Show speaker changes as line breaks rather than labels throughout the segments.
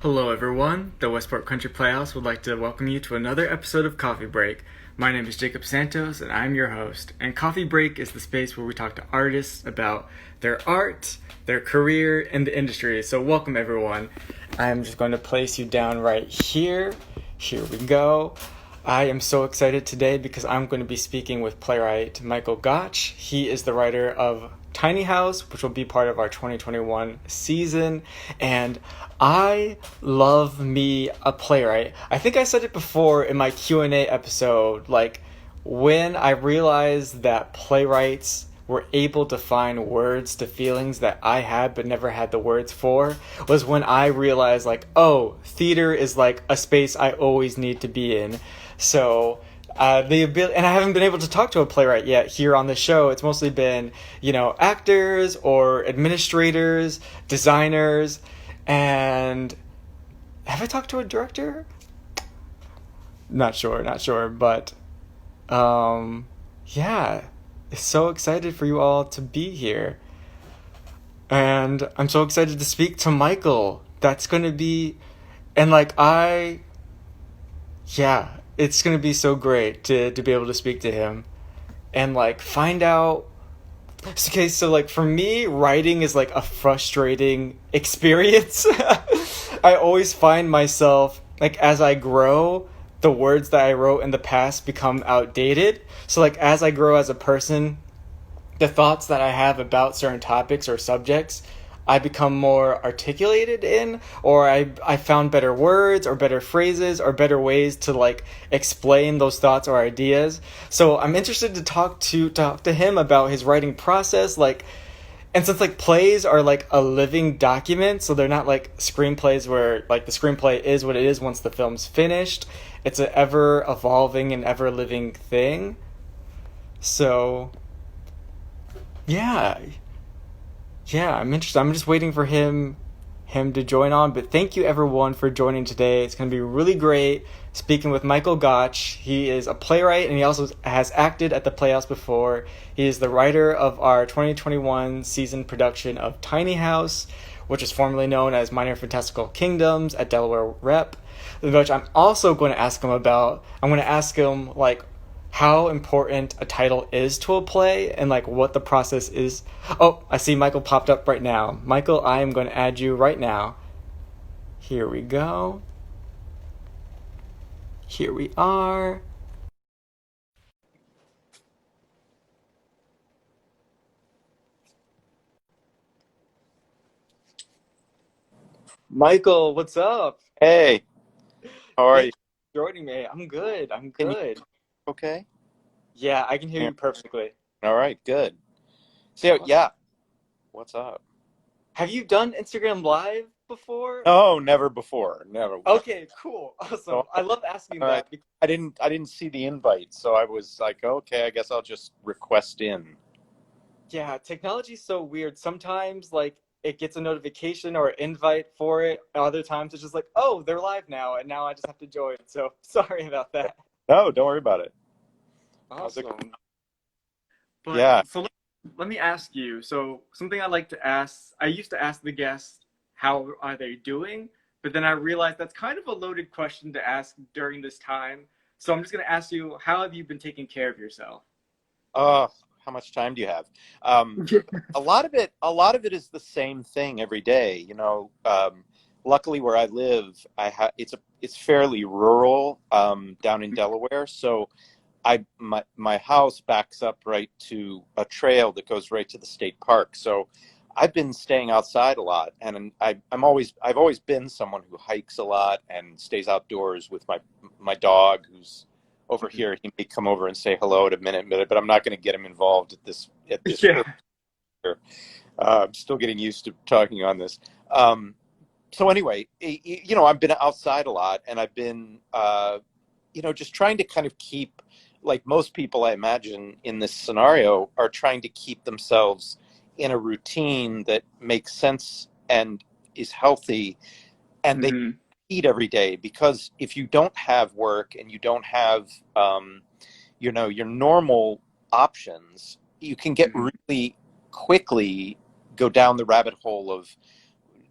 Hello, everyone. The Westport Country Playhouse would like to welcome you to another episode of Coffee Break. My name is Jacob Santos, and I'm your host. And Coffee Break is the space where we talk to artists about their art, their career, and the industry. So, welcome, everyone. I'm just going to place you down right here. Here we go. I am so excited today because I'm going to be speaking with playwright Michael Gotch. He is the writer of Tiny House, which will be part of our 2021 season, and I love me a playwright. I think I said it before in my Q&A episode, like when I realized that playwrights were able to find words to feelings that I had but never had the words for, was when I realized like, oh, theater is like a space I always need to be in. So the ability, and I haven't been able to talk to a playwright yet here on the show. It's mostly been, actors or administrators, designers, and have I talked to a director? Not sure, but yeah, so excited for you all to be here. And I'm so excited to speak to Michael. That's going to be, and it's going to be so great to be able to speak to him and find out. Okay, so for me, writing is a frustrating experience. I always find myself, as I grow, the words that I wrote in the past become outdated. So as I grow as a person, the thoughts that I have about certain topics or subjects, I become more articulated in, or I found better words or better phrases or better ways to explain those thoughts or ideas. So I'm interested to talk to him about his writing process, and since plays are a living document, so they're not screenplays where the screenplay is what it is once the film's finished. It's an ever evolving and ever living thing. So yeah, I'm interested. I'm just waiting for him to join on. But thank you everyone for joining today. It's going to be really great speaking with Michael Gotch. He is a playwright and he also has acted at the Playhouse before. He is the writer of our 2021 season production of Tiny House, which is formerly known as Minor Fantastical Kingdoms at Delaware REP, which I'm also going to ask him about. I'm going to ask him how important a title is to a play and what the process is. Oh, I see Michael popped up right now. Michael, I am going to add you right now. Here we go. Here we are. Michael, what's up?
Hey, how are you?
Thanks for joining me. I'm good.
Can you okay?
Yeah, I can hear
Yeah.
you perfectly.
All right, good. So,
Awesome.
yeah, what's up?
Have you done Instagram Live before?
No, never before. Never.
Okay, cool. Awesome.
No,
I love asking
uh,
that.
I didn't see the invite, so I was like, okay, I guess I'll just request in.
Yeah, technology's so weird. Sometimes it gets a notification or an invite for it. Other times it's just oh, they're live now, and now I just have to join. So sorry about that.
No, don't worry about it. How's it
Awesome.
going?
But
Yeah.
so let me ask you. So something I like to ask, I used to ask the guests, how are they doing? But then I realized that's kind of a loaded question to ask during this time. So I'm just going to ask you, how have you been taking care of yourself?
Uh, how much time do you have? A lot of it is the same thing every day. Luckily where I live, it's fairly rural, down in Delaware, so my house backs up right to a trail that goes right to the state park. So I've been staying outside a lot, and I've always been someone who hikes a lot and stays outdoors with my dog, who's over here. He may come over and say hello at a minute, but I'm not going to get him involved at this.
Yeah.
I'm still getting used to talking on this. So anyway, I've been outside a lot, and I've been, just trying to kind of keep, like most people, I imagine, in this scenario, are trying to keep themselves in a routine that makes sense and is healthy, and they
Mhm.
eat every day. Because if you don't have work and you don't have, your normal options, you can get
Mhm.
really quickly go down the rabbit hole of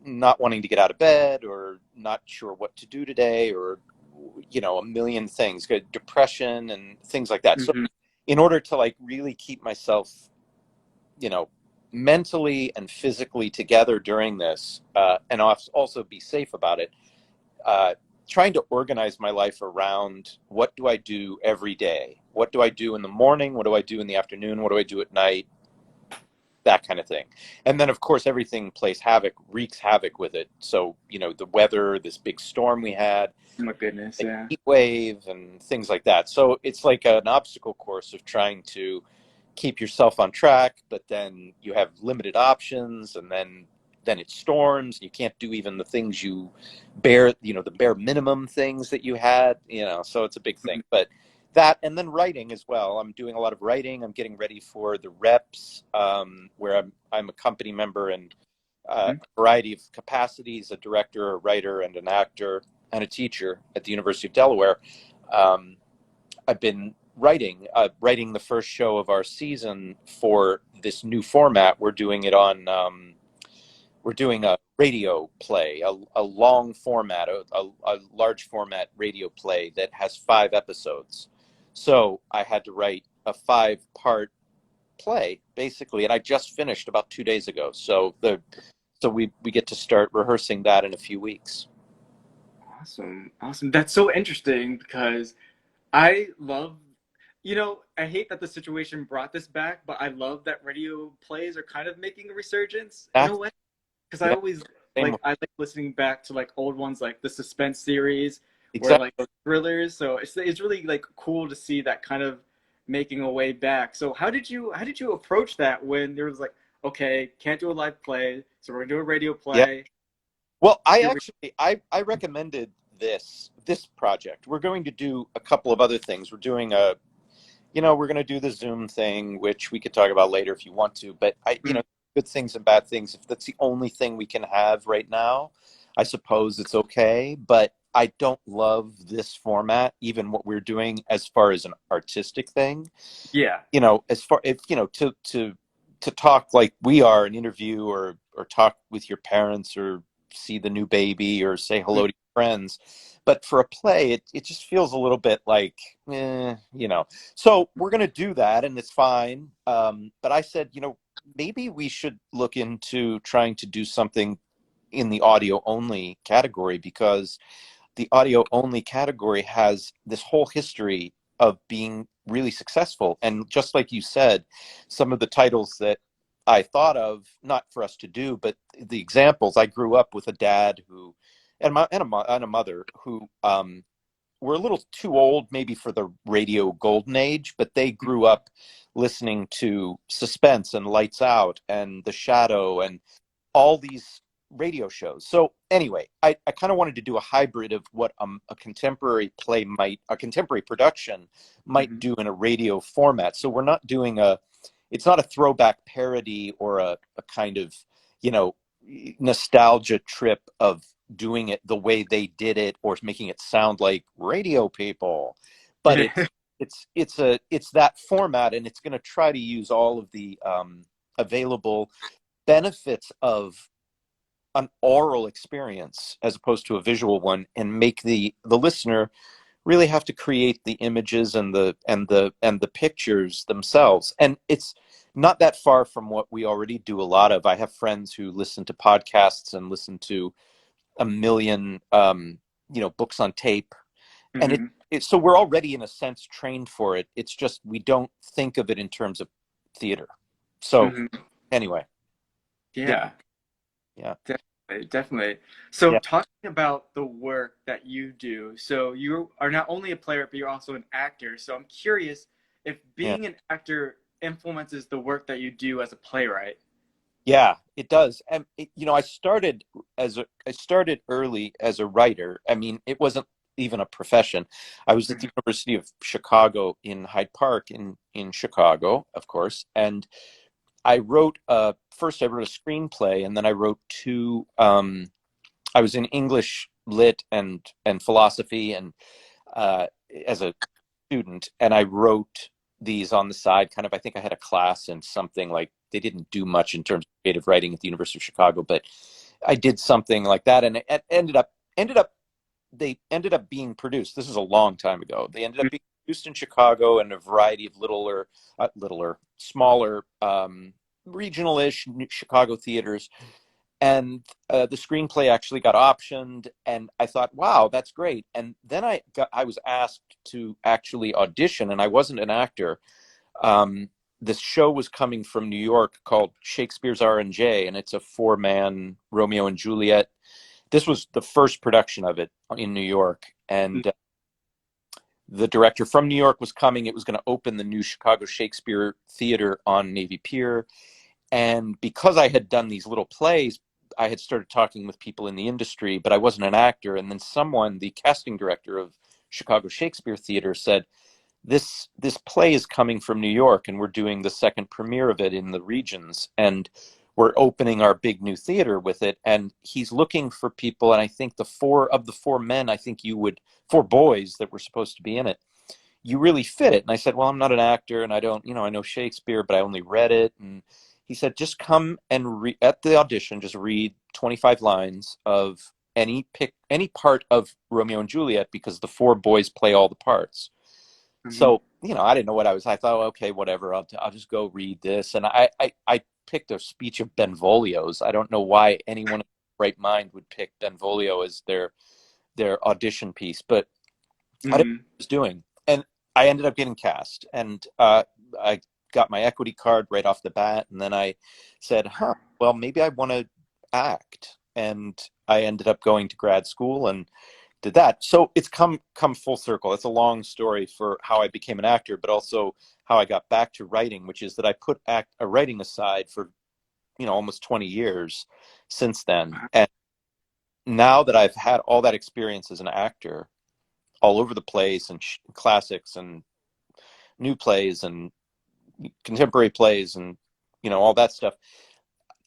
not wanting to get out of bed, or not sure what to do today, or a million things, depression and things like that. So
Mm-hmm.
in order to like really keep myself, mentally and physically together during this, and also be safe about it, trying to organize my life around what do I do every day? What do I do in the morning? What do I do in the afternoon? What do I do at night? That kind of thing. And then, of course, everything wreaks havoc with it. So, the weather, this big storm we had,
Oh my goodness,
a
yeah.
heat wave and things like that. So it's like an obstacle course of trying to keep yourself on track, but then you have limited options, and then it storms. You can't do even the things the bare minimum things that you had, so it's a big thing. But that, and then writing as well. I'm doing a lot of writing. I'm getting ready for the reps, where I'm a company member in a variety of capacities, a director, a writer, and an actor, and a teacher at the University of Delaware. I've been writing the first show of our season for this new format. We're doing it on, we're doing a radio play, a long format, a large format radio play that has 5 episodes. So I had to write a 5-part play, basically, and I just finished about 2 days ago. So we get to start rehearsing that in a few weeks.
Awesome. That's so interesting because I love, I hate that the situation brought this back, but I love that radio plays are kind of making a resurgence in a way. Because I
Yeah,
always
same.
I like listening back to like old ones like the suspense series or
Exactly.
like those thrillers. So it's really like cool to see that kind of making a way back. So how did you approach that when there was like, okay, can't do a live play, so we're gonna do a radio
Yeah.
play.
Well, I recommended this project. We're going to do a couple of other things. We're doing we're going to do the Zoom thing, which we could talk about later if you want to. But good things and bad things. If that's the only thing we can have right now, I suppose it's okay. But I don't love this format, even what we're doing as far as an artistic thing.
Yeah.
As far if to talk like we are, an interview, or talk with your parents, or see the new baby, or say hello to your friends. But for a play, it just feels a little bit like, So we're going to do that, and it's fine. But I said, maybe we should look into trying to do something in the audio only category, because the audio only category has this whole history of being really successful. And just like you said, some of the titles that I thought of, not for us to do, but the examples, I grew up with a dad who, and a mother who were a little too old maybe for the radio golden age, but they grew up listening to Suspense and Lights Out and The Shadow and all these radio shows. So anyway, I kind of wanted to do a hybrid of what a contemporary production might do in a radio format. So we're not doing it's not a throwback parody or a kind of, nostalgia trip of doing it the way they did it, or making it sound like radio people. But it's that format, and it's going to try to use all of the available benefits of an oral experience as opposed to a visual one, and make the listener really have to create the images and the pictures themselves. And it's not that far from what we already do a lot of. I have friends who listen to podcasts and listen to a million books on tape, and so we're already in a sense trained for it. It's just we don't think of it in terms of theater. So anyway.
Yeah. Definitely. So
Yeah.
talking about the work that you do, so you are not only a player, but you're also an actor. So I'm curious if being an actor influences the work that you do as a playwright.
Yeah, it does. And I started early as a writer. I mean, it wasn't even a profession. I was at the University of Chicago in Hyde Park in Chicago, of course, and I wrote first I wrote a screenplay, and then I wrote 2. I was in English lit and philosophy, and as a student, and I wrote these on the side. Kind of, I think I had a class in something like, they didn't do much in terms of creative writing at the University of Chicago, but I did something like that, and it they ended up being produced. This is a long time ago. They ended up being produced in Chicago and a variety of smaller, regional-ish Chicago theaters. And the screenplay actually got optioned, and I thought, wow, that's great. And then I was asked to actually audition, and I wasn't an actor. This show was coming from New York called Shakespeare's R&J, and it's a 4-man Romeo and Juliet. This was the first production of it in New York, and the director from New York was coming. It was going to open the new Chicago Shakespeare Theatre on Navy Pier. And because I had done these little plays, I had started talking with people in the industry, but I wasn't an actor. And then someone, the casting director of Chicago Shakespeare Theatre, said, this play is coming from New York, and we're doing the second premiere of it in the regions, and we're opening our big new theater with it. And he's looking for people. And I think the four men, I think four boys that were supposed to be in it, you really fit it. And I said, well, I'm not an actor, and I don't, I know Shakespeare, but I only read it. And he said, just come and at the audition, just read 25 lines of any part of Romeo and Juliet, because the four boys play all the parts. So, I didn't know what I thought, okay, whatever, I'll just go read this. And I picked a speech of Benvolio's. I don't know why anyone in their right mind would pick Benvolio as their audition piece, but I didn't know what I was doing. And I ended up getting cast, and I got my equity card right off the bat. And then I said, well, maybe I want to act. And I ended up going to grad school and did that. So it's come full circle. It's a long story for how I became an actor, but also how I got back to writing, which is that I put writing aside for, almost 20 years since then. And now that I've had all that experience as an actor all over the place, and classics and new plays and contemporary plays and, all that stuff,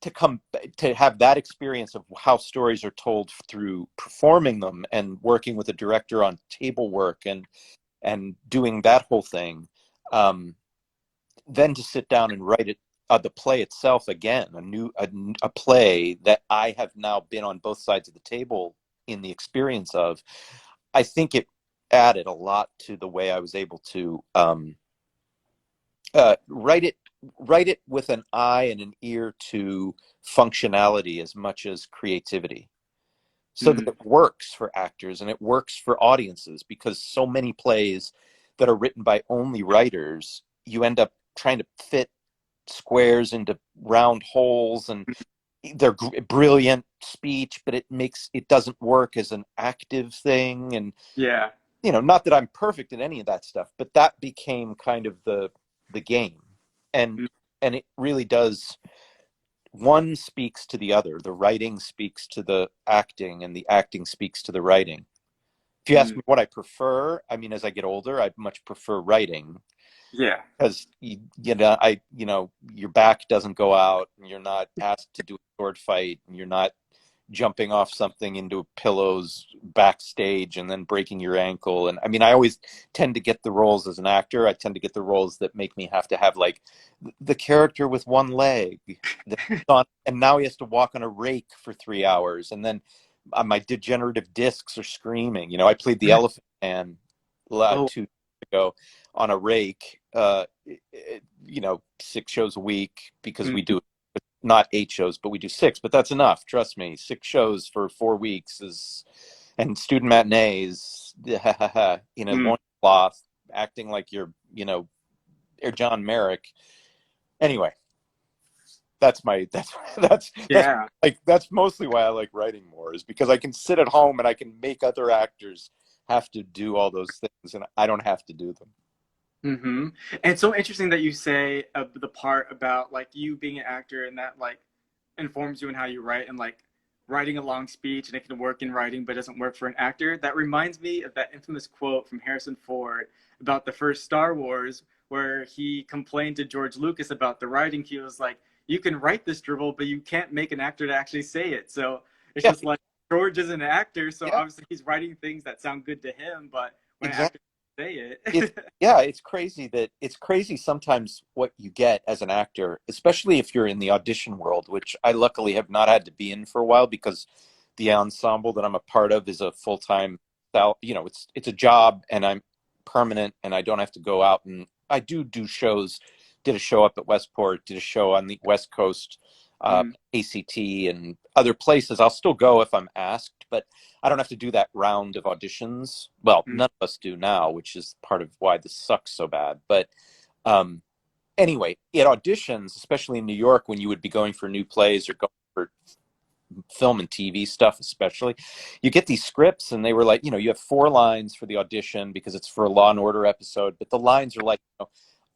to have that experience of how stories are told through performing them and working with a director on table work and doing that whole thing, then to sit down and write it, the play itself again, a play that I have now been on both sides of the table in the experience of, I think it added a lot to the way I was able to write it with an eye and an ear to functionality as much as creativity, so that it works for actors and it works for audiences. Because so many plays that are written by only writers, you end up trying to fit squares into round holes, and they're brilliant speech, but it doesn't work as an active thing. And not that I'm perfect in any of that stuff, but that became kind of the game. And it really does. One speaks to the other. The writing speaks to the acting, and the acting speaks to the writing. If you ask me what I prefer, as I get older, I much prefer writing. Yeah. Because your back doesn't go out, and you're not asked to do a sword fight, and you're not jumping off something into pillows backstage and then breaking your ankle. And I always tend to get the roles as an actor. I tend to get the roles that make me have to have, like, the character with one leg and now he has to walk on a rake for 3 hours, and then my degenerative discs are screaming. I played the Elephant Man 2 years ago on a rake, 6 shows a week, because we do not 8 shows, but we do 6, but that's enough. Trust me, 6 shows for 4 weeks and student matinees, loincloth, acting like you're, John Merrick. Anyway, that's mostly why I like writing more, is because I can sit at home and I can make other actors have to do all those things, and I don't have to do them.
And it's so interesting that you say the part about, like, you being an actor, and that, like, informs you in how you write, and, like, writing a long speech, and it can work in writing but doesn't work for an actor. That reminds me of that infamous quote from Harrison Ford about the first Star Wars, where he complained to George Lucas about the writing. He was like, you can write this dribble, but you can't make an actor to actually say it. So it's just like, George is an actor, so obviously he's writing things that sound good to him, but when an actor say
It's
it.
yeah, it's crazy sometimes what you get as an actor, especially if you're in the audition world, which I luckily have not had to be in for a while because the ensemble that I'm a part of is a full-time, it's a job and I'm permanent and I don't have to go out, and I do shows. Did a show up at Westport, did a show on the West Coast, ACT and other places. I'll still go if I'm asked, but I don't have to do that round of auditions. Well, none of us do now, which is part of why this sucks so bad. But um, anyway, at auditions, especially in New York, when you would be going for new plays or going for film and TV stuff, especially, you get these scripts and they were like, you have 4 lines for the audition because it's for a Law and Order episode, but the lines are like,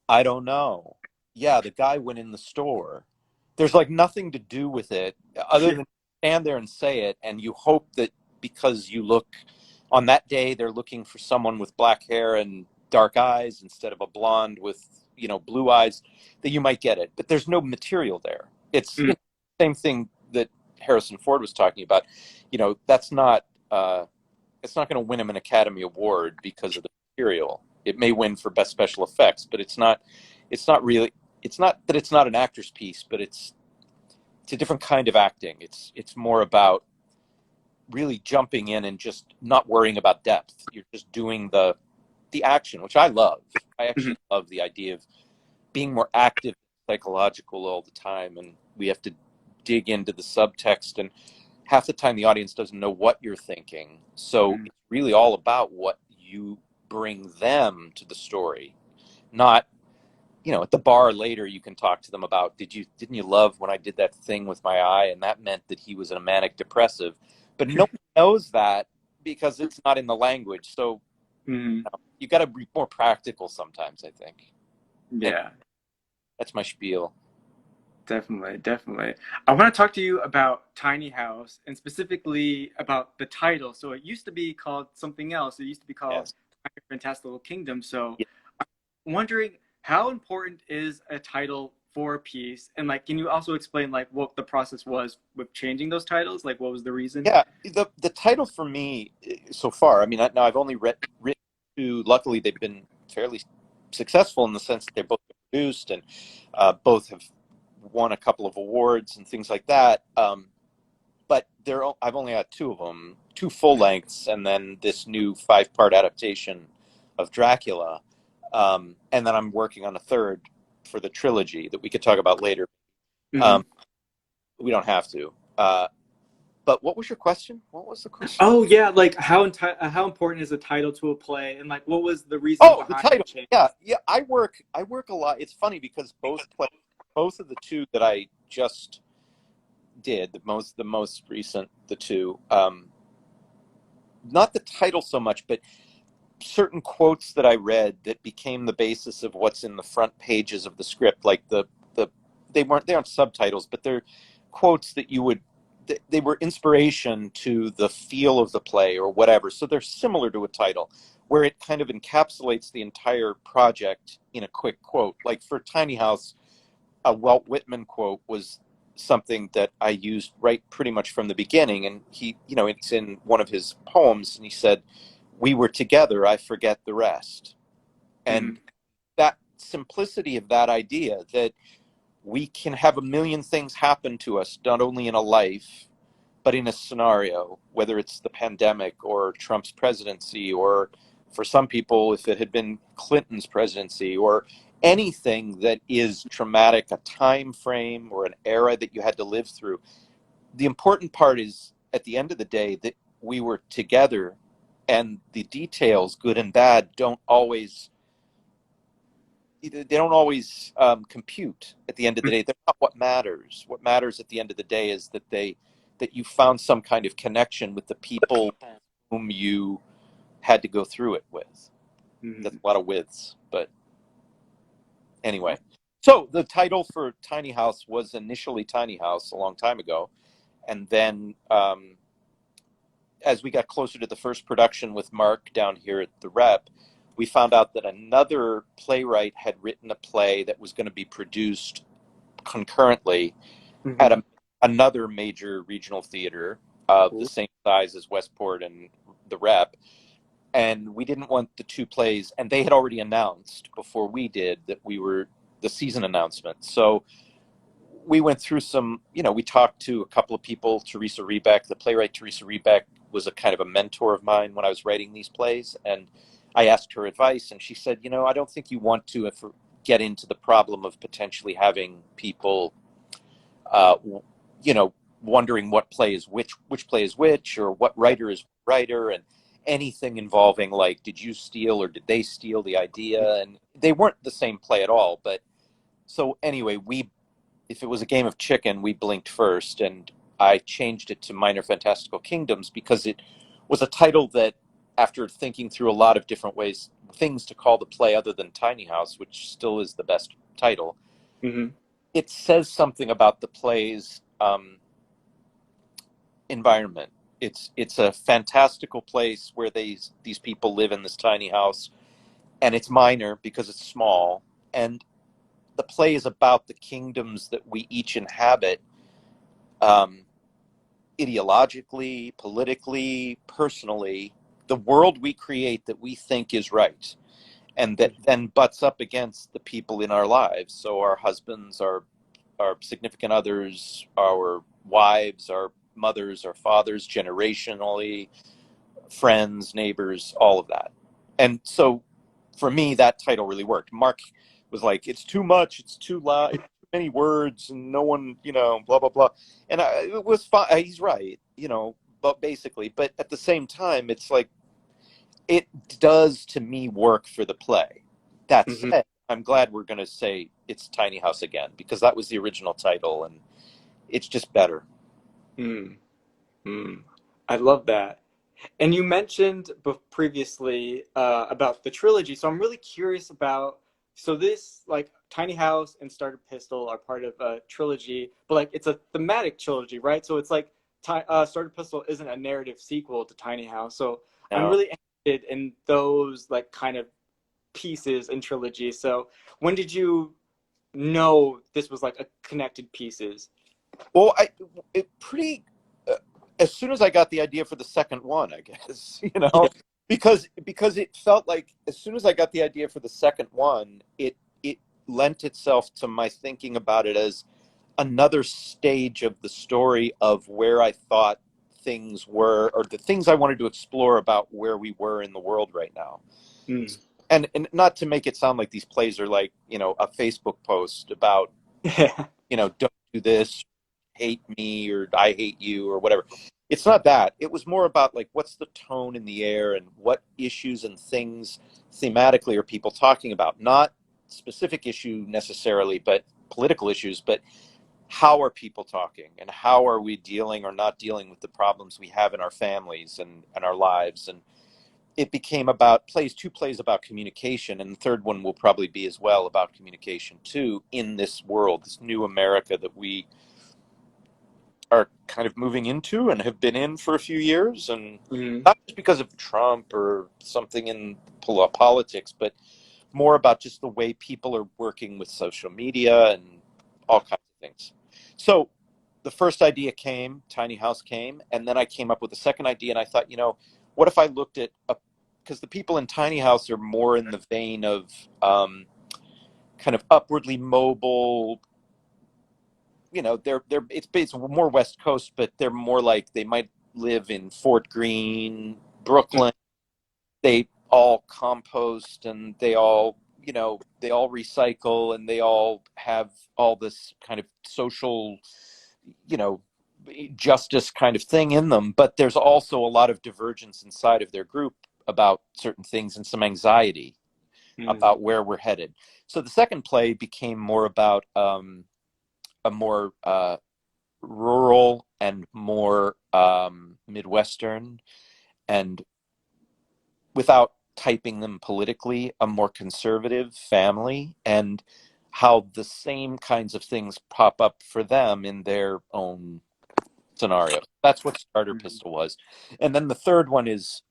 I don't know. Yeah, the guy went in the store. There's like nothing to do with it other than stand there and say it, and you hope that because you look on that day, they're looking for someone with black hair and dark eyes instead of a blonde with blue eyes, that you might get it. But there's no material there. It's the same thing that Harrison Ford was talking about. That's not it's not going to win him an Academy Award because of the material. It may win for best special effects, but it's not really, it's not that it's not an actor's piece, but it's a different kind of acting. It's more about really jumping in and just not worrying about depth. You're just doing the action, which I love. I actually love the idea of being more active, psychological all the time, and we have to dig into the subtext, and half the time the audience doesn't know what you're thinking. So it's really all about what you bring them to the story. Not, at the bar later you can talk to them about, didn't you love when I did that thing with my eye and that meant that he was a manic depressive? But no one knows that because it's not in the language. So you got to be more practical sometimes, I think.
Yeah.
And that's my spiel.
Definitely. I want to talk to you about Tiny House and specifically about the title. So it used to be called something else. It used to be called Minor Fantastical Kingdoms. So
Yeah.
I'm wondering, how important is a title for a piece? And like, can you also explain like what the process was with changing those titles? Like, what was the reason?
Yeah, the title for me so far, I mean, now I've only written 2. Luckily, they've been fairly successful in the sense that they're both produced and both have won a couple of awards and things like that. But I've only had 2 of them, 2 full lengths, and then this new 5-part adaptation of Dracula. And then I'm working on a 3rd for the trilogy that we could talk about later. We don't have to. But what was your question? What was the question?
Oh yeah, like how important is the title to a play, and like what was the reason
Oh, the
behind
title.
the change?
Yeah. I work a lot. It's funny because both of the 2 that I just did, the most recent, the 2, not the title so much, but certain quotes that I read that became the basis of what's in the front pages of the script, like they aren't subtitles, but they're quotes that they were inspiration to the feel of the play or whatever. So they're similar to a title where it kind of encapsulates the entire project in a quick quote. Like for Tiny House, a Walt Whitman quote was something that I used right pretty much from the beginning. And he, it's in one of his poems, and he said, "We were together, I forget the rest." And that simplicity of that idea that we can have a million things happen to us, not only in a life, but in a scenario, whether it's the pandemic or Trump's presidency, or for some people, if it had been Clinton's presidency, or anything that is traumatic, a time frame or an era that you had to live through. The important part is, at the end of the day, that we were together, and the details, good and bad, don't always compute at the end of the day. They're not what matters. What matters at the end of the day is that you found some kind of connection with the people whom you had to go through it with. That's a lot of widths, but anyway. So the title for Tiny House was initially Tiny House a long time ago, and then as we got closer to the first production with Mark down here at the Rep, we found out that another playwright had written a play that was going to be produced concurrently at another major regional theater of the same size as Westport and the Rep. and we didn't want the two plays, and they had already announced before we did that we were the season announcement. So we went through some, we talked to a couple of people. Theresa Rebeck, the playwright Theresa Rebeck, was a kind of a mentor of mine when I was writing these plays, and I asked her advice, and she said, I don't think you want to get into the problem of potentially having people, wondering what play is which play is which, or what writer is writer, and anything involving like, did you steal or did they steal the idea? And they weren't the same play at all. But so anyway, if it was a game of chicken, we blinked first, and I changed it to Minor Fantastical Kingdoms because it was a title that, after thinking through a lot of different things to call the play other than Tiny House, which still is the best title, it says something about the play's environment. It's a fantastical place where these people live in this tiny house, and it's minor because it's small, and the play is about the kingdoms that we each inhabit, ideologically, politically, personally, the world we create that we think is right, and that then butts up against the people in our lives. So our husbands, our significant others, our wives, our mothers, our fathers, generationally, friends, neighbors, all of that. And so for me, that title really worked. Mark was like, it's too much, it's too loud, it's too many words, and no one, blah, blah, blah. And it was fine. He's right, but basically, but at the same time, it's like, it does to me work for the play. That said, I'm glad we're going to say it's Tiny House again, because that was the original title, and it's just better.
I love that. And you mentioned previously about the trilogy, so I'm really curious about. So this, like, Tiny House and Starter Pistol are part of a trilogy, but like it's a thematic trilogy, right? So it's like Starter Pistol isn't a narrative sequel to Tiny House. So I'm really interested in those like kind of pieces in trilogy. So when did you know this was like a connected pieces?
Well, as soon as I got the idea for the second one, I guess, because it felt like as soon as I got the idea for the second one, it lent itself to my thinking about it as another stage of the story of where I thought things were, or the things I wanted to explore about where we were in the world right now. And not to make it sound like these plays are like, a Facebook post about, don't do this, hate me, or I hate you, or whatever. It's not that. It was more about like, what's the tone in the air, and what issues and things thematically are people talking about? Not specific issue necessarily, but political issues, but how are people talking, and how are we dealing or not dealing with the problems we have in our families and our lives. And it became about two plays about communication, and the third one will probably be as well about communication too, in this world, this new America that we are kind of moving into and have been in for a few years. And not just because of Trump or something in politics, but more about just the way people are working with social media and all kinds of things. So the first idea came, Tiny House came, and then I came up with a second idea, and I thought, what if I looked at because the people in Tiny House are more in the vein of kind of upwardly mobile. It's more West Coast, but they're more like they might live in Fort Greene, Brooklyn. They all compost, and they all recycle, and they all have all this kind of social, justice kind of thing in them. But there's also a lot of divergence inside of their group about certain things, and some anxiety about where we're headed. So the second play became more about a more rural and more Midwestern, and without typing them politically, a more conservative family, and how the same kinds of things pop up for them in their own scenario. That's what Starter Pistol was. And then the third one is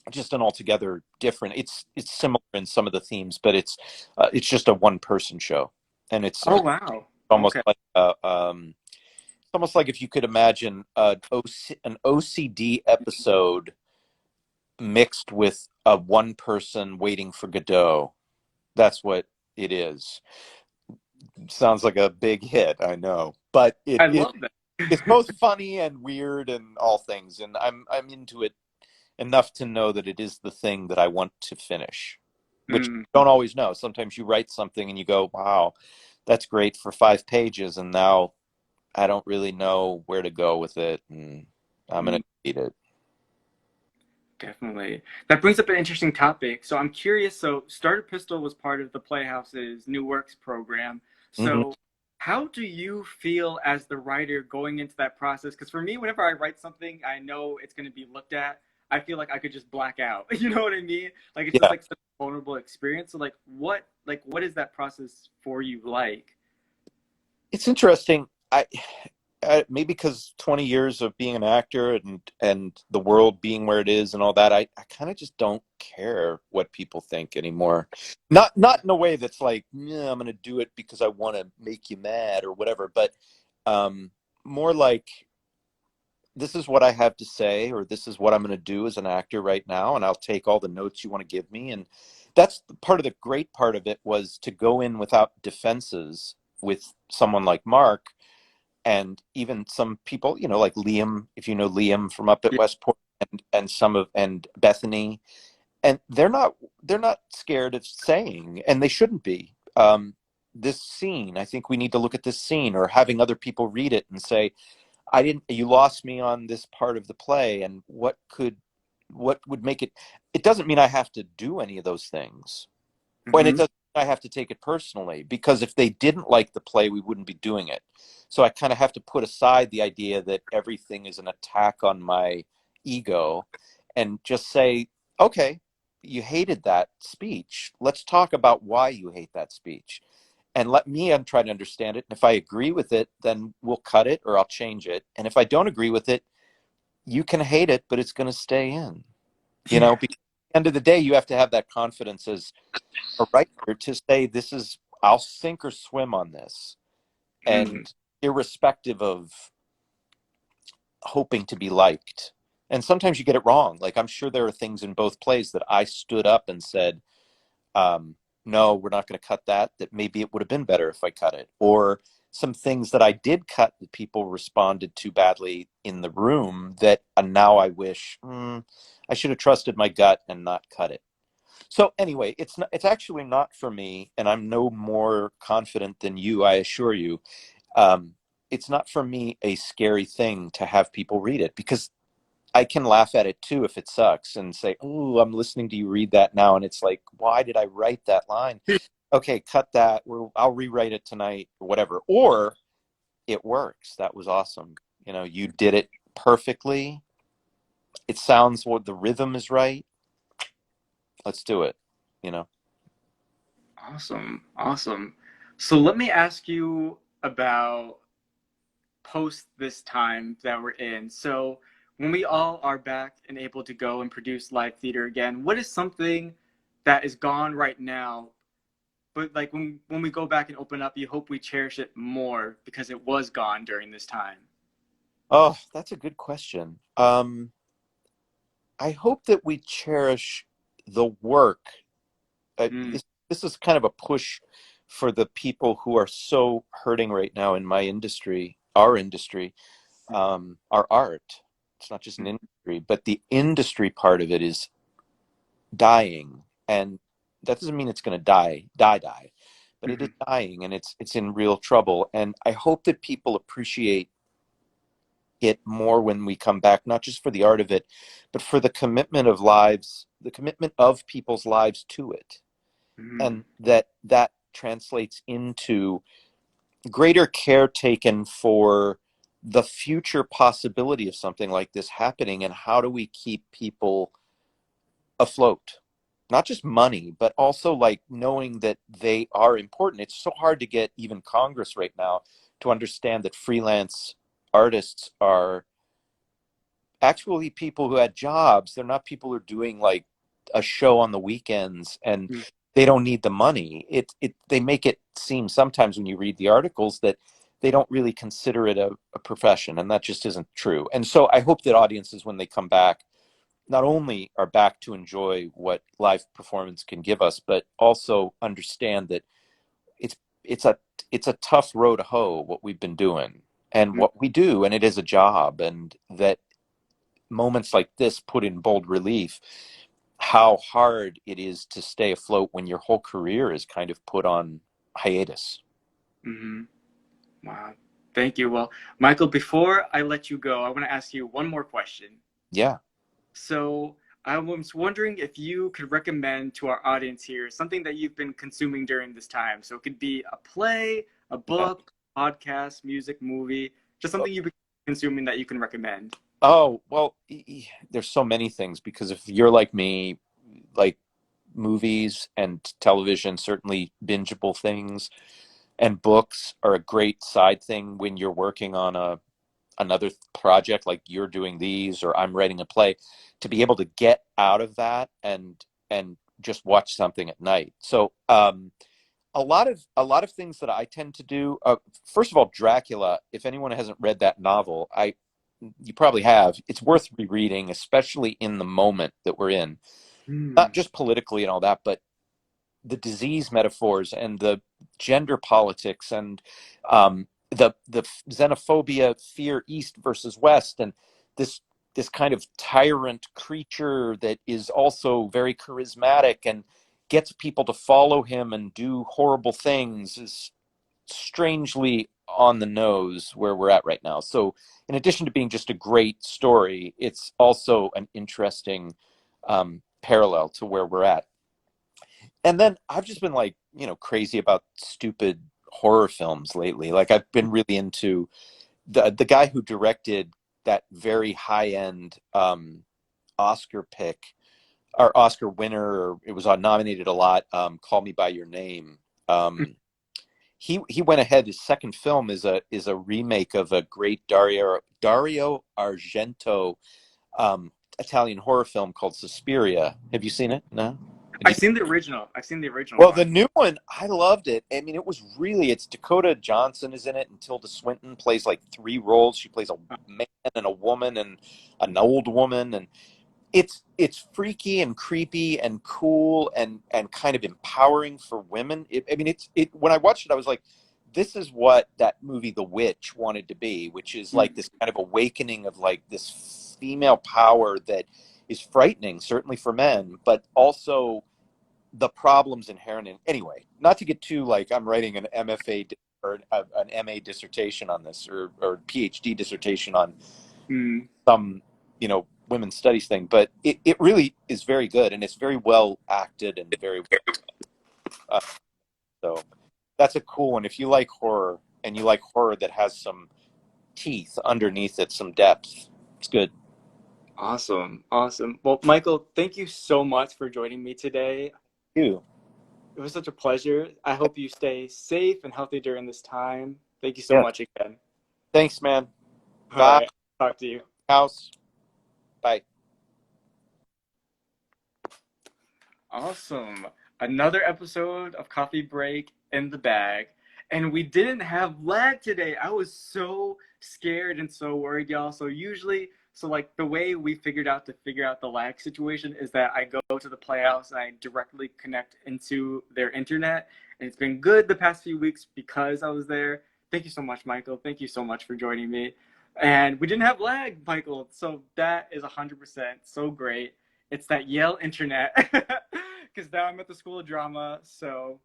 just an altogether different. It's similar in some of the themes, but it's just a one-person show, and it's almost like it's almost like if you could imagine an OCD episode, mixed with a one person waiting for Godot. That's what it is. Sounds like a big hit, I know, but
I love
it's
that.
both funny and weird and all things, and I'm into it enough to know that it is the thing that I want to finish, which you
Mm,
don't always know. Sometimes you write something and you go, wow, that's great for 5 pages, and now I don't really know where to go with it, and I'm going
mm.
to eat it.
Definitely. That brings up an interesting topic. So I'm curious. So Starter Pistol was part of the Playhouse's New Works program.
Hmm.
So how do you feel as the writer going into that process? Because for me, whenever I write something, I know it's going to be looked at. I feel like I could just black out. You know what I mean? Like it's just
Yeah,
like such a vulnerable experience. So like what is that process for you like?
it's interesting. Maybe because 20 years of being an actor and the world being where it is and all that, I kind of just don't care what people think anymore. Not in a way that's like, yeah, I'm going to do it because I want to make you mad or whatever, but um, more like, this is what I have to say, or this is what I'm going to do as an actor right now, and I'll take all the notes you want to give me. And that's part of the great part of it, was to go in without defenses with someone like Mark, and even some people, like Liam, if you know Liam from up at
Yeah.
Westport, and Bethany, and they're not scared of saying, and they shouldn't be. This scene, I think we need to look at this scene, or having other people read it and say, you lost me on this part of the play, and what would make it. It doesn't mean I have to do any of those things, and it
Mm-hmm.
doesn't mean I have to take it personally, because if they didn't like the play, we wouldn't be doing it. So I kind of have to put aside the idea that everything is an attack on my ego, and just say, okay, you hated that speech. Let's talk about why you hate that speech, and let me try to understand it. And if I agree with it, then we'll cut it or I'll change it. And if I don't agree with it, you can hate it, but it's going to stay in.
Yeah.
Because at the end of the day, you have to have that confidence as a writer to say, this is, I'll sink or swim on this.
Mm.
And irrespective of hoping to be liked. And sometimes you get it wrong. Like, I'm sure there are things in both plays that I stood up and said, no, we're not going to cut that, that maybe it would have been better if I cut it. Or some things that I did cut that people responded to badly in the room, that now I wish, I should have trusted my gut and not cut it. So anyway, it's actually not for me, and I'm no more confident than you, I assure you. Um, it's not for me a scary thing to have people read it, because I can laugh at it too if it sucks and say, "Oh, I'm listening to you read that now," and it's like, "Why did I write that line?" Okay, cut that. I'll rewrite it tonight or whatever. Or it works. That was awesome. You did it perfectly. It sounds, what, the rhythm is right. Let's do it. You know.
Awesome. Awesome. So let me ask you about post this time that we're in. So when we all are back and able to go and produce live theater again, what is something that is gone right now, but like when we go back and open up, you hope we cherish it more because it was gone during this time?
Oh, that's a good question. I hope that we cherish the work.
Mm,
This is kind of a push for the people who are so hurting right now in my industry, our industry, our art. It's not just an industry, but the industry part of it is dying, and that doesn't mean it's going to die, but it is
mm-hmm.
dying, and it's in real trouble. And I hope that people appreciate it more when we come back, not just for the art of it, but for the commitment of lives, the commitment of people's lives to it,
Mm-hmm.
and that translates into greater care taken for the future possibility of something like this happening. And how do we keep people afloat? Not just money, but also like knowing that they are important. It's so hard to get even Congress right now to understand that freelance artists are actually people who had jobs. They're not people who are doing like a show on the weekends, and they don't need the money. They make it seem sometimes when you read the articles that they don't really consider it a profession, and that just isn't true. And so I hope that audiences, when they come back, not only are back to enjoy what live performance can give us, but also understand that it's it's a it's a tough row to hoe what we've been doing and what we do, and it is a job, and that moments like this put in bold relief how hard it is to stay afloat when your whole career is kind of put on hiatus.
Mm-hmm. Wow. Thank you. Well, Michael, before I let you go, I want to ask you one more question.
Yeah.
So I was wondering if you could recommend to our audience here something that you've been consuming during this time. So it could be a play, a book, podcast, music, movie, just something you've been consuming that you can recommend.
Oh, well, there's so many things, because if you're like me, like movies and television, certainly bingeable things, and books are a great side thing when you're working on another project, like you're doing these or I'm writing a play, to be able to get out of that and just watch something at night. So a lot of things that I tend to do. First of all, Dracula. If anyone hasn't read that novel, you probably have. It's worth rereading, especially in the moment that we're in. Not just politically and all that, but the disease metaphors and the gender politics and the xenophobia, fear, East versus West, and this kind of tyrant creature that is also very charismatic and gets people to follow him and do horrible things, is strangely on the nose where we're at right now. So in addition to being just a great story, it's also an interesting parallel to where we're at. And then I've just been like, crazy about stupid horror films lately. Like I've been really into the guy who directed that very high end Oscar pick or Oscar winner, or it was nominated a lot. Call Me by Your Name. He went ahead. His second film is a remake of a great Dario Argento Italian horror film called Suspiria. Have you seen it? No.
I've seen the original. I've seen the original
Well,
one.
the new one, I loved it. I mean, it's Dakota Johnson is in it, and Tilda Swinton plays like three roles. She plays a man and a woman and an old woman, and it's freaky and creepy and cool and kind of empowering for women. When I watched it, I was like, this is what that movie The Witch wanted to be, which is like this kind of awakening of like this female power that is frightening, certainly for men, but also the problems inherent in. Anyway, not to get too like I'm writing an MFA or an MA dissertation on this, or PhD dissertation on some women's studies thing, but it really is very good, and it's very well acted and very so that's a cool one if you like horror, and you like horror that has some teeth underneath it, some depth. It's good.
Awesome. Well, Michael, thank you so much for joining me today.
You.
It was such a pleasure. I hope you stay safe and healthy during this time. Thank you so much again.
Thanks, man.
All
Bye.
right. Talk to you.
House. Bye.
Awesome. Another episode of Coffee Break in the bag. And we didn't have lag today. I was so scared and so worried, y'all. So like the way we figure out the lag situation is that I go to the Playhouse and I directly connect into their internet. And it's been good the past few weeks because I was there. Thank you so much, Michael. Thank you so much for joining me. And we didn't have lag, Michael. So that is 100% so great. It's that Yale internet. Because now I'm at the School of Drama. So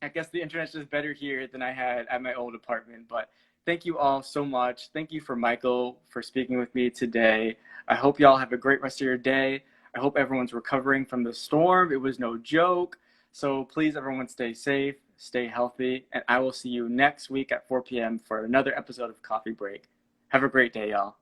I guess the internet's just better here than I had at my old apartment. But thank you all so much. Thank you for Michael for speaking with me today. I hope y'all have a great rest of your day. I hope everyone's recovering from the storm. It was no joke. So please, everyone, stay safe, stay healthy, and I will see you next week at 4 p.m. for another episode of Coffee Break. Have a great day, y'all.